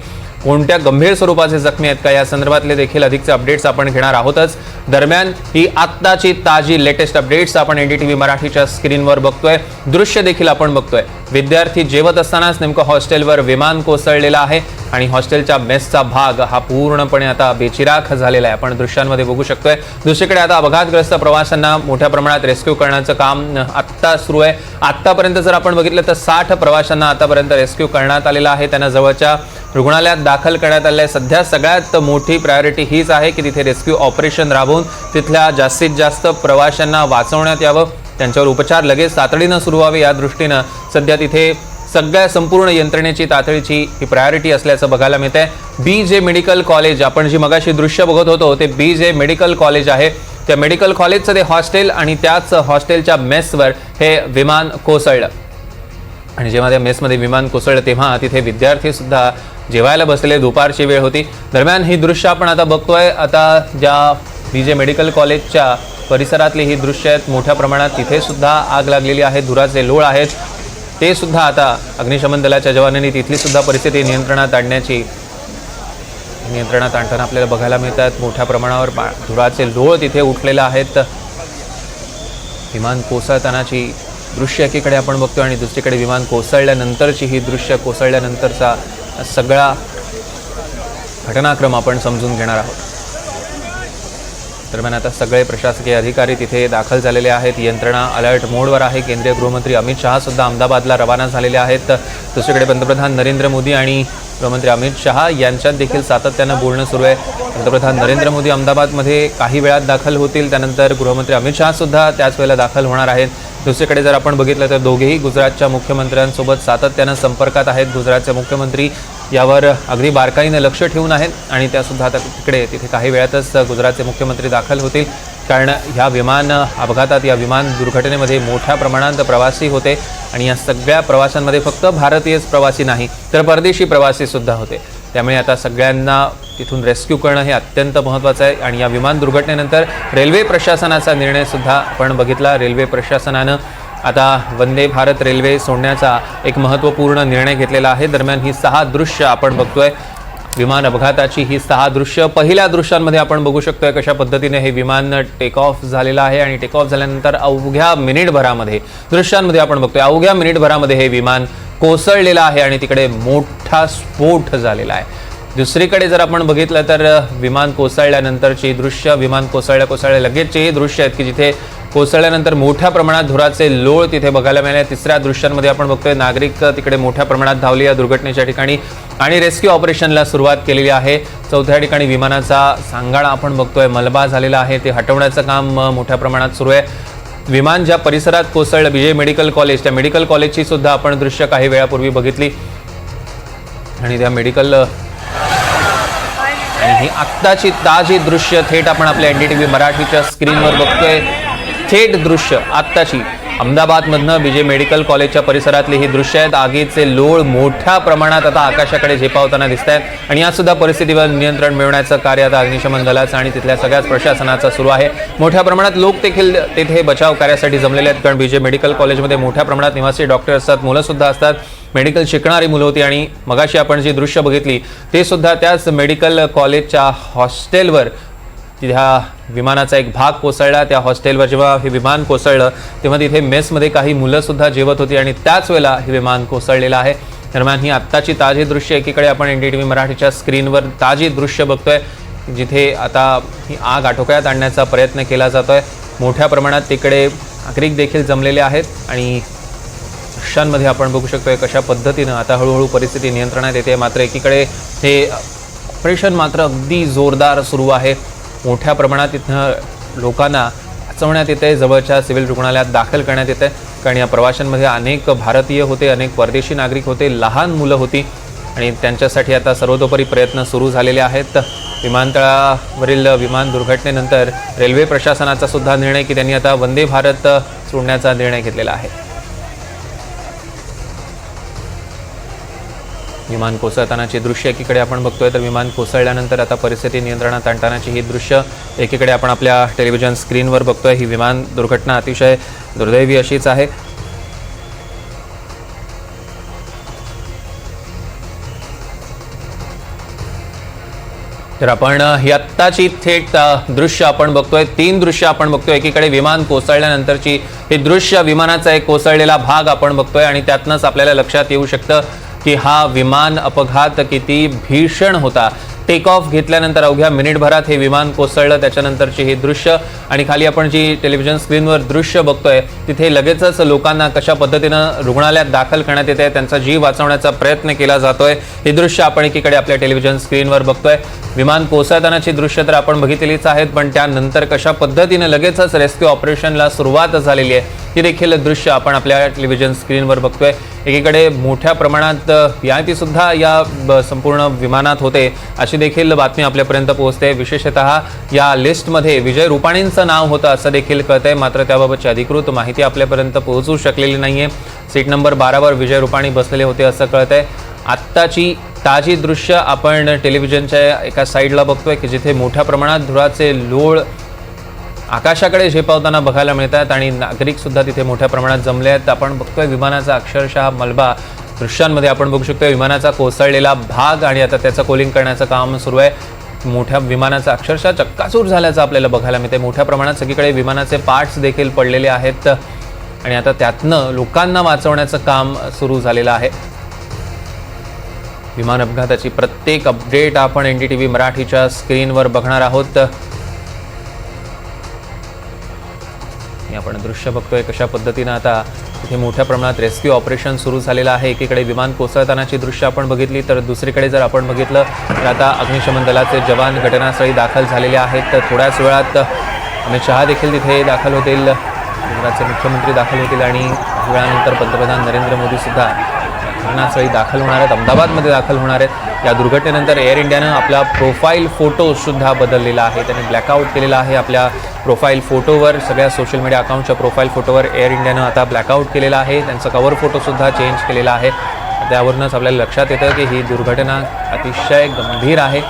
कोणत्या गंभीर स्वरूपाचे जखमी आहेत का, या संदर्भातले देखील अधिकचे अपडेट्स आपण घेणार आहोतच. दरम्यान ही आत्ताची ताजी लेटेस्ट अपडेट्स आपण NDTV मराठीच्या स्क्रीनवर बघतोय. दृश्य देखील आपण बघतोय. विद्यार्थी जेवत असतानाच नेमकं हॉस्टेलवर विमान कोसळलेलं आहे आणि हॉस्टेलच्या मेसचा भाग हा पूर्णपणे आता बेचिराख झालेला आहे. आपण दृश्यांमध्ये बघू शकतोय. दुसरीकडे आता अपघातग्रस्त प्रवाशांना मोठ्या प्रमाणात रेस्क्यू करण्याचं काम आत्ता सुरू आहे. आत्तापर्यंत जर आपण बघितलं तर 60 प्रवाशांना आतापर्यंत रेस्क्यू करण्यात आलेला आहे. त्यांना जवळच्या रुग्णालयात दाखल करण्यात आले आहे. सध्या सगळ्यात मोठी प्रायोरिटी हीच आहे की तिथे रेस्क्यू ऑपरेशन राबवून तिथल्या जास्तीत जास्त प्रवाशांना वाचवण्यात यावं. त्यांच्यावर उपचार लगेच तातडीनं सुरू व्हावे या दृष्टीनं सध्या तिथे सगळ्या संपूर्ण यंत्रणेची तातडीची ही प्रायोरिटी असल्याचं बघायला मिळत आहे. BJ मेडिकल कॉलेज, आपण जी मगाशी दृश्य बघत होतो ते BJ मेडिकल कॉलेज आहे. त्या मेडिकल कॉलेजचं ते हॉस्टेल आणि त्याच हॉस्टेलच्या मेसवर हे विमान कोसळलं. आणि जेव्हा त्या मेसमध्ये विमान कोसळलं तेव्हा तिथे विद्यार्थी सुद्धा जेवायला बसलेले, दुपारची वेळ होती. दरम्यान ही दृश्य आपण आता बघतोय. आता ज्या BJ मेडिकल कॉलेजच्या परिसरातली ही दृश्य आहेत. मोठ्या प्रमाणात तिथे सुद्धा आग लागलेली आहे. धुराचे लोळ आहेत. ते सुद्धा आता अग्निशमन दलाच्या जवानांनी तिथली सुद्धा परिस्थिती नियंत्रणात आणताना आपल्याला बघायला मिळतात. मोठ्या प्रमाणावर धुराचे लोळ तिथे उठलेले आहेत. विमान कोसळतानाची दृश्य एकीकडे आपण बघतोय आणि दुसरीकडे विमान कोसळल्यानंतरची ही दृश्य, कोसळल्यानंतरचा सगळा घटनाक्रम आपण समजून घेणार आहोत. दरम्यान आता सगळे प्रशासकीय अधिकारी तिथे दाखल झालेले आहेत. यंत्रणा अलर्ट मोडवर आहे. केंद्रीय गृहमंत्री अमित शहा सुद्धा अहमदाबादला रवाना झालेले आहेत. दुसरीकडे पंतप्रधान नरेंद्र मोदी आणि गृहमंत्री अमित शहा यांच्यात देखील सातत्यानं बोलणं सुरू आहे. पंतप्रधान नरेंद्र मोदी अहमदाबादमध्ये काही वेळात दाखल होतील. त्यानंतर गृहमंत्री अमित शहा सुद्धा त्याच वेळेला दाखल होणार आहेत. दुसरीकडे जर आपण बघितलं तर दोघेही गुजरातच्या मुख्यमंत्र्यांसोबत सातत्यानं संपर्कात आहेत. गुजरातचे मुख्यमंत्री यावर अगदी बारकाईनं लक्ष ठेवून आहेत आणि त्यासुद्धा आता तिथे काही वेळातच गुजरातचे मुख्यमंत्री दाखल होतील. कारण ह्या विमान अपघातात, या विमान दुर्घटनेमध्ये मोठ्या प्रमाणात प्रवासी होते आणि या सगळ्या प्रवाशांमध्ये फक्त भारतीयच प्रवासी नाही तर परदेशी प्रवासी सुद्धा होते. त्यामुळे आता सगळ्यांना तिथून रेस्क्यू करणं हे अत्यंत महत्त्वाचं आहे. आणि या विमान दुर्घटनेनंतर रेल्वे प्रशासनाचा निर्णय सुद्धा आपण बघितला. रेल्वे प्रशासनानं आता वंदे भारत रेल्वे सोडण्याचा एक महत्त्वपूर्ण निर्णय घेतलेला आहे. दरम्यान ही 6 दृश्य आपण बघतोय. विमान अपघाताची ही 6 दृश्य. पहिल्या दृश्यांमध्ये आपण बघू शकतोय कशा पद्धतीने हे विमान टेक ऑफ झालेलं आहे आणि टेक ऑफ झाल्यानंतर अवघ्या मिनिटभरामध्ये, दृश्यांमध्ये आपण बघतोय अवघ्या मिनिटभरामध्ये हे विमान कोसळलेलं आहे आणि तिकडे मोठा स्फोट झालेला आहे. दुसरीकडे जर आपण बघितलं तर विमान कोसळल्यानंतरची दृश्य, विमान कोसळल्या लगेचचे हे दृश्य आहेत की जिथे कोसळल्यानंतर मोठ्या प्रमाणात धुराचे लोळ तिथे बघायला मिळाले. तिसऱ्या दृश्यांमध्ये आपण बघतोय नागरिक तिकडे मोठ्या प्रमाणात धावले या दुर्घटनेच्या ठिकाणी आणि रेस्क्यू ऑपरेशनला सुरुवात केलेली आहे. चौथ्या ठिकाणी विमानाचा सांगाडा आपण बघतोय मलबा झालेला आहे. ते हटवण्याचं काम मोठ्या प्रमाणात सुरू आहे. विमान ज्या परिसरात कोसळलं BJ मेडिकल कॉलेज, त्या मेडिकल कॉलेजची सुद्धा आपण दृश्य काही वेळापूर्वी बघितली आणि त्या मेडिकल आणि ही आत्ताची ताजी दृश्य थेट आपण आपल्या NDTV मराठीच्या स्क्रीनवर बघतोय. थेट दृश्य आत्ताची अहमदाबादमधनं BJ मेडिकल कॉलेजच्या परिसरातली ही दृश्य आहेत. आगीचे लोळ मोठ्या प्रमाणात आता आकाशाकडे झेपावताना दिसत आहेत आणि या सुद्धा परिस्थितीवर नियंत्रण मिळवण्याचं कार्य आता अग्निशमन दलाचं आणि तिथल्या सगळ्याच प्रशासनाचं सुरू आहे. मोठ्या प्रमाणात लोक देखील तिथे बचाव कार्यासाठी जमलेले आहेत. कारण BJ मेडिकल कॉलेजमध्ये मोठ्या प्रमाणात निवासी डॉक्टर असतात, मुलं सुद्धा असतात, मेडिकल शिकणारी मुलं होती आणि मगाशी आपण जी दृश्य बघितली ते सुद्धा त्याच मेडिकल कॉलेजच्या हॉस्टेलवर तिथ्या विमानाचा एक भाग कोसळला. त्या हॉस्टेलवर जेव्हा हे विमान कोसळलं तेव्हा तिथे मेसमध्ये काही मुलं सुद्धा जेवत होती आणि त्याच वेळेला हे विमान कोसळलेलं आहे. दरम्यान ही आत्ताची ताजी दृश्य एकीकडे आपण NDTV मराठीच्या स्क्रीनवर ताजी दृश्य बघतोय, जिथे आता ही आग आटोक्यात आणण्याचा प्रयत्न केला जातोय. मोठ्या प्रमाणात तिकडे नागरिक देखील जमलेले आहेत आणि दृश्यांमध्ये आपण बघू शकतोय कशा पद्धतीनं आता हळूहळू परिस्थिती नियंत्रणात येते. मात्र एकीकडे हे ऑपरेशन मात्र अगदी जोरदार सुरू आहे. मोठ्या प्रमाणात इथं लोकांना वाचवण्यात येते, जवळच्या सिव्हिल रुग्णालयात दाखल करण्यात येते. कारण या प्रवाशांमध्ये अनेक भारतीय होते, अनेक परदेशी नागरिक होते, लहान मुलं होती आणि त्यांच्यासाठी आता सर्वतोपरी प्रयत्न सुरू झालेले आहेत. विमानतळावरील विमान दुर्घटनेनंतर रेल्वे प्रशासनाचा सुद्धा निर्णय की त्यांनी आता वंदे भारत सोडण्याचा निर्णय घेतलेला आहे. विमान कोसळतानाची दृश्य एकीकडे आपण बघतोय, तर विमान कोसळल्यानंतर आता परिस्थिती नियंत्रणात आणतानाची ही दृश्य एकीकडे आपण आपल्या टेलिव्हिजन स्क्रीनवर बघतोय. ही विमान दुर्घटना अतिशय दुर्दैवी अशीच आहे. तर आपण ही आत्ताची थेट दृश्य आपण बघतोय, 3 दृश्य आपण बघतोय. एकीकडे विमान कोसळल्यानंतरची हे दृश्य, विमानाचा एक कोसळलेला भाग आपण बघतोय आणि त्यातनंच आपल्याला लक्षात येऊ शकतं की हा विमान अपघात किती भीषण होता. टेक ऑफ घेतल्यानंतर अवघ्या मिनिटभरात हे विमान कोसळलं, त्याच्यानंतरची हे दृश्य आणि खाली आपण जी टेलिव्हिजन स्क्रीनवर दृश्य बघतोय तिथे लगेचच लोकांना कशा पद्धतीनं रुग्णालयात दाखल करण्यात येते, त्यांचा जीव वाचवण्याचा प्रयत्न केला जातोय. हे दृश्य आपण एकीकडे आपल्या टेलिव्हिजन स्क्रीनवर बघतोय. विमान कोसळतानाची दृश्य तर आपण बघितलेलीच आहेत, पण त्यानंतर कशा पद्धतीनं लगेचच रेस्क्यू ऑपरेशनला सुरुवात झालेली आहे ती देखील दृश्य आपण आपल्या टेलिव्हिजन स्क्रीनवर बघतोय. एकीकडे मोठ्या प्रमाणात VIP सुद्धा या संपूर्ण विमानात होते अशी देखील बातमी आपल्यापर्यंत पोहोचते. विशेषतः या लिस्टमध्ये विजय रुपाणींचं नाव होतं असं देखील कळतंय, मात्र त्याबाबतची अधिकृत माहिती आपल्यापर्यंत पोहोचू शकलेली नाहीये. सीट नंबर 12वर विजय रुपाणी बसलेले होते असं कळतंय. आत्ताची ताजी दृश्य आपण टेलिव्हिजनच्या एका साईडला बघतोय की जिथे मोठ्या प्रमाणात धुराचे लोळ आकाशाकडे झेपावताना बघायला मिळतात आणि नागरिक सुद्धा तिथे मोठ्या प्रमाणात जमले आहेत. आपण बघतोय विमानाचा अक्षरशः मलबा दृश्यांमध्ये आपण बघू शकतो, विमानाचा कोसळलेला भाग आणि आता त्याचं कोलिंग करण्याचं काम सुरू आहे. मोठ्या विमानाचा अक्षरशः चक्काचूर झाल्याचं आपल्याला बघायला मिळते. मोठ्या प्रमाणात सगळीकडे विमानाचे पार्ट्स देखील पडलेले आहेत आणि आता त्यातनं लोकांना वाचवण्याचं काम सुरू झालेलं आहे. विमान अपघाताची प्रत्येक अपडेट आपण NDTV मराठीच्या स्क्रीनवर बघणार आहोत. आपण दृश्य बघतोय कशा पद्धतीनं आता इथे मोठ्या प्रमाणात रेस्क्यू ऑपरेशन सुरू झालेलं आहे. एकीकडे विमान कोसळतानाची दृश्य आपण बघितली, तर दुसरीकडे जर आपण बघितलं तर आता अग्निशमन दलाचे जवान घटनास्थळी दाखल झालेले आहेत. तर थोड्याच वेळात अमित शहा देखील तिथे दाखल होतील, गुजरातचे मुख्यमंत्री दाखल होतील आणि वेळानंतर पंतप्रधान नरेंद्र मोदी सुद्धा घटनास्थळी दाखल होणार आहेत, अहमदाबादमध्ये दाखल होणार आहेत. या दुर्घटनेनंतर एअर इंडियानं आपला प्रोफाईल फोटो सुद्धा बदललेला आहे. त्याने ब्लॅकआउट केलेला आहे आपल्या प्रोफाईल फोटोवर. सगळ्या सोशल मीडिया अकाउंटच्या प्रोफाईल फोटोवर एअर इंडियानं आता ब्लॅकआउट केलेला आहे. त्यांचा कव्हर फोटोसुद्धा चेंज केलेला आहे. त्यावरूनच आपल्याला लक्षात येतं की ही दुर्घटना अतिशय गंभीर आहे.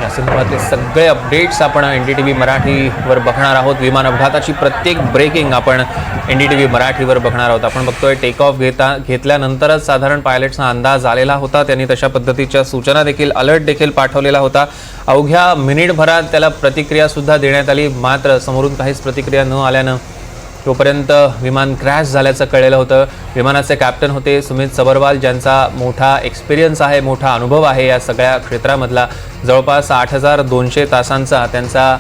या संदर्भातले सगळे अपडेट्स आपण NDTV मराठीवर बघणार आहोत. विमान अपघाताची प्रत्येक ब्रेकिंग आपण NDTV मराठीवर बघणार आहोत. आपण बघतोय टेक ऑफ घेतल्यानंतरच साधारण पायलट्सना अंदाज आलेला होता. त्यांनी तशा पद्धतीच्या सूचना देखील, अलर्ट देखील पाठवलेला होता. अवघ्या मिनिटभरात त्याला प्रतिक्रिया सुद्धा देण्यात आली, मात्र समोरून काहीच प्रतिक्रिया न आल्यानं तोपर्यंत विमान क्रॅश झाल्याचं कळलेलं होतं. विमानाचे कॅप्टन होते सुमित सबरवाल, ज्यांचा मोठा एक्सपिरियन्स आहे, मोठा अनुभव आहे या सगळ्या क्षेत्रामधला. जवळपास 8,200 तासांचा त्यांचा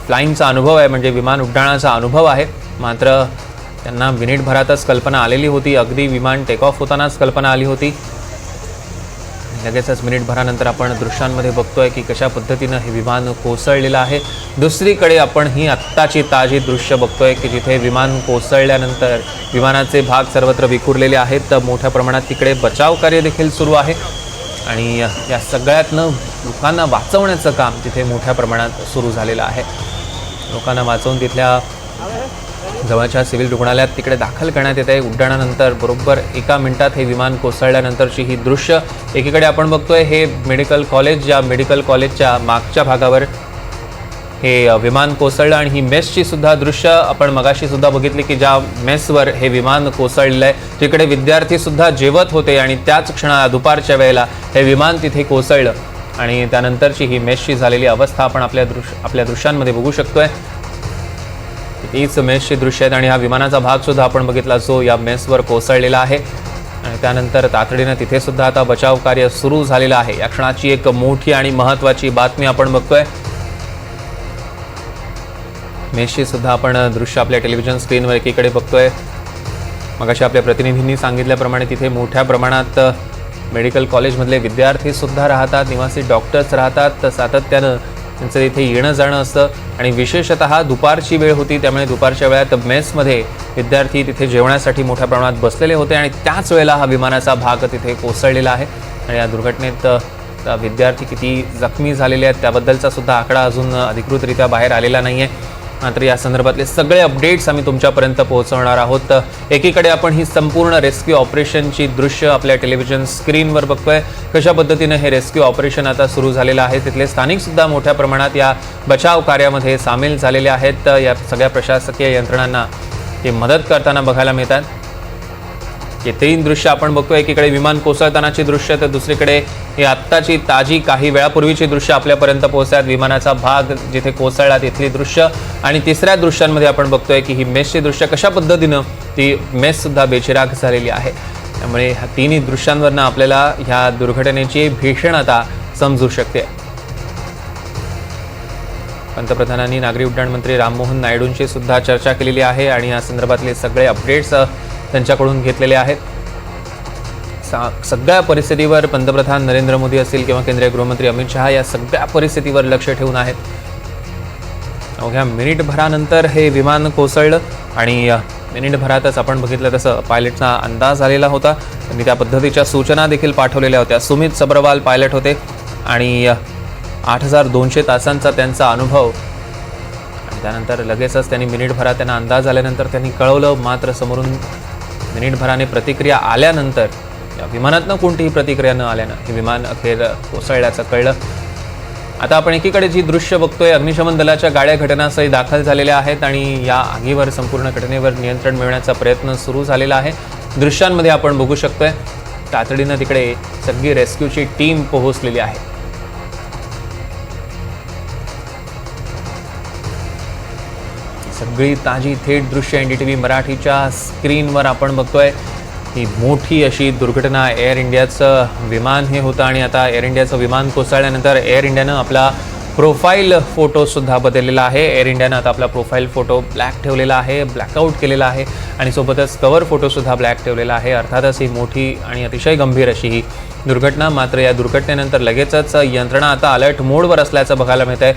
फ्लाईंगचा अनुभव आहे, म्हणजे विमान उड्डाणाचा अनुभव आहे. मात्र त्यांना मिनिटभरातच कल्पना आलेली होती, अगदी विमान टेक ऑफ होतानाच कल्पना आली होती. लगेचच मिनिटभरानंतर आपण दृश्यांमध्ये बघतोय की कशा पद्धतीनं हे विमान कोसळलेलं आहे. दुसरीकडे आपण ही आत्ताची ताजी दृश्य बघतोय की जिथे विमान कोसळल्यानंतर विमानाचे भाग सर्वत्र विखुरलेले आहेत. मोठ्या प्रमाणात तिकडे बचाव कार्य देखील सुरू आहे आणि या सगळ्यातनं लोकांना वाचवण्याचं काम तिथे मोठ्या प्रमाणात सुरू झालेलं आहे. लोकांना वाचवून तिथल्या जवळच्या सिव्हिल रुग्णालयात तिकडे दाखल करण्यात येत आहे. उड्डाणानंतर बरोबर 1 मिनिटात हे विमान कोसळल्यानंतरची ही दृश्य एकीकडे आपण बघतोय. हे मेडिकल कॉलेज, ज्या मेडिकल कॉलेजच्या मागच्या भागावर हे विमान कोसळलं आणि ही मेसची सुद्धा दृश्य आपण मगाशी सुद्धा बघितली की ज्या मेसवर हे विमान कोसळलं आहे, जिकडे विद्यार्थी सुद्धा जेवत होते आणि त्याच क्षणाला दुपारच्या वेळेला हे विमान तिथे कोसळलं आणि त्यानंतरची ही मेसची झालेली अवस्था आपण आपल्या दृश्यांमध्ये बघू शकतोय. तीच मेसची दृश्य आहेत आणि हा विमानाचा भाग सुद्धा आपण बघितला जो या मेसवर कोसळलेला आहे आणि त्यानंतर तातडीनं तिथे सुद्धा आता बचाव कार्य सुरू झालेलं आहे. या क्षणाची एक मोठी आणि महत्त्वाची बातमी आपण बघतोय. मेसची सुद्धा आपण दृश्य आपल्या टेलिव्हिजन स्क्रीनवर एकीकडे बघतोय. मगाशी आपल्या प्रतिनिधींनी सांगितल्याप्रमाणे तिथे मोठ्या प्रमाणात मेडिकल कॉलेजमधले विद्यार्थी सुद्धा राहतात, निवासी डॉक्टर्स राहतात, सातत्यानं त्यांचं इथे येणं जाणं असतं आणि विशेषतः दुपारची वेळ होती, त्यामुळे दुपारच्या वेळात मेसमध्ये विद्यार्थी तिथे जेवणासाठी मोठ्या प्रमाणात बसलेले होते आणि त्याच वेळेला हा विमानाचा भाग तिथे कोसळलेला आहे आणि या दुर्घटनेत विद्यार्थी किती जखमी झालेले आहेत त्याबद्दलचा सुद्धा आकडा अजून अधिकृतरित्या बाहेर आलेला नाही आहे. मात्र या संदर्भातले सगळे अपडेट्स आम्ही तुमच्यापर्यंत पोहोचवणार आहोत. एकीकडे आपण ही संपूर्ण रेस्क्यू ऑपरेशनची दृश्य आपल्या टेलिव्हिजन स्क्रीनवर बघतोय. कशा पद्धतीनं हे रेस्क्यू ऑपरेशन आता सुरू झालेलं आहे. तिथले स्थानिक सुद्धा मोठ्या प्रमाणात या बचाव कार्यामध्ये सामील झालेले आहेत. या सगळ्या प्रशासकीय यंत्रणांना ते मदत करताना बघायला मिळतात. हे तीन दृश्य आपण बघतोय. एकीकडे विमान कोसळतानाची दृश्य, तर दुसरीकडे ही आत्ताची ताजी काही वेळापूर्वीची दृश्य आपल्यापर्यंत पोहोचतात. विमानाचा भाग जिथे कोसळला तिथली दृश्य आणि तिसऱ्या दृश्यांमध्ये आपण बघतोय की ही मेसची दृश्य कशा पद्धतीनं ती मेस सुद्धा बेचिराख झालेली आहे. त्यामुळे ह्या तिन्ही दृश्यांवरनं आपल्याला ह्या दुर्घटनेची भीषणता समजू शकते. पंतप्रधानांनी नागरी उड्डाण मंत्री राममोहन नायडूंची सुद्धा चर्चा केलेली आहे आणि या संदर्भातले सगळे अपडेट्स त्यांच्याकडून घेतलेले आहेत. सगळ्या परिस्थितीवर पंतप्रधान नरेंद्र मोदी असतील किंवा केंद्रीय गृहमंत्री अमित शहा या सगळ्या परिस्थितीवर लक्ष ठेवून आहेत. अवघ्या मिनिटभरानंतर हे विमान कोसळलं आणि मिनिटभरातच आपण बघितलं तसं पायलटचा अंदाज आलेला होता. त्यांनी त्या पद्धतीच्या सूचना देखील पाठवलेल्या होत्या. सुमित सबरवाल पायलट होते आणि 8200 तासांचा त्यांचा अनुभव आणि त्यानंतर लगेचच त्यांनी मिनिटभरात त्यांना अंदाज आल्यानंतर त्यांनी कळवलं. मात्र समोरून मिनिटभराने प्रतिक्रिया आल्यानंतर या विमानातनं कोणतीही प्रतिक्रिया न आल्यानं हे विमान अखेर कोसळल्याचं कळलं. आता आपण एकीकडे जी दृश्य बघतोय, अग्निशमन दलाच्या गाड्या घटनास्थळी दाखल झालेल्या आहेत आणि या आगीवर संपूर्ण घटनेवर नियंत्रण मिळवण्याचा प्रयत्न सुरू झालेला आहे. दृश्यांमध्ये आपण बघू शकतोय तातडीनं तिकडे सगळी रेस्क्यूची टीम पोहोचलेली आहे. सगळी ताजी थेट दृश्य NDTV मराठीच्या स्क्रीनवर आपण बघतोय. ही मोठी अशी दुर्घटना एअर इंडियाचं विमान हे होतं आणि आता एअर इंडियाचं विमान कोसळल्यानंतर एअर इंडियानं आपला प्रोफाईल फोटोसुद्धा बदललेला आहे. एअर इंडियानं आता आपला प्रोफाईल फोटो ब्लॅक ठेवलेला आहे, ब्लॅकआउट केलेला आहे आणि सोबतच कव्हर फोटोसुद्धा ब्लॅक ठेवलेला आहे. अर्थातच ही मोठी आणि अतिशय गंभीर अशी ही दुर्घटना. मात्र या दुर्घटनेनंतर लगेचच यंत्रणा आता अलर्ट मोडवर असल्याचं बघायला मिळत आहे.